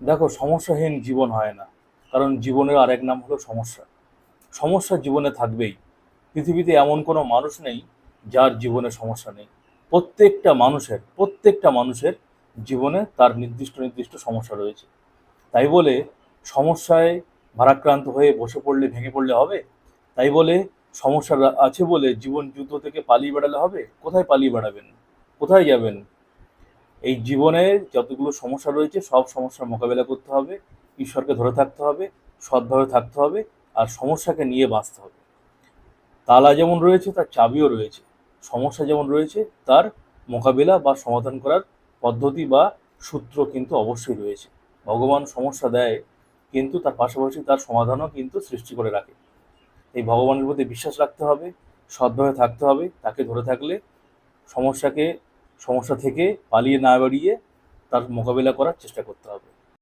দেখো, সমস্যাহীন জীবন হয় না। কারণ জীবনের আরেক নাম হলো সমস্যা। সমস্যা জীবনে থাকবেই। পৃথিবীতে এমন কোনো মানুষ নেই যার জীবনে সমস্যা নেই। প্রত্যেকটা মানুষের জীবনে তার নির্দিষ্ট নির্দিষ্ট সমস্যা রয়েছে। তাই বলে সমস্যায় ভারাক্রান্ত হয়ে বসে পড়লে, ভেঙে পড়লে হবে? তাই বলে সমস্যা আছে বলে জীবন যুদ্ধ থেকে পালিয়ে বেড়ালে হবে? কোথায় পালিয়ে বেড়াবেন? কোথায় যাবেন? এই জীবনে যতগুলো সমস্যা রয়েছে সব সমস্যার মোকাবেলা করতে হবে, ঈশ্বরকে ধরে থাকতে হবে, সৎভাবে থাকতে হবে, আর সমস্যাকে নিয়ে বাঁচতে হবে। তালা যেমন রয়েছে তার চাবিও রয়েছে। সমস্যা যেমন রয়েছে তার মোকাবিলা বা সমাধান করার পদ্ধতি বা সূত্র কিন্তু অবশ্যই রয়েছে। ভগবান সমস্যা দেয়, কিন্তু তার পাশাপাশি তার সমাধানও কিন্তু সৃষ্টি করে রাখে। এই ভগবানের প্রতি বিশ্বাস রাখতে হবে, সৎভাবে থাকতে হবে, তাকে ধরে থাকলে সমস্যাকে সমস্যা থেকে পালিয়ে না বেরিয়ে তার মোকাবিলা করার চেষ্টা করতে হবে।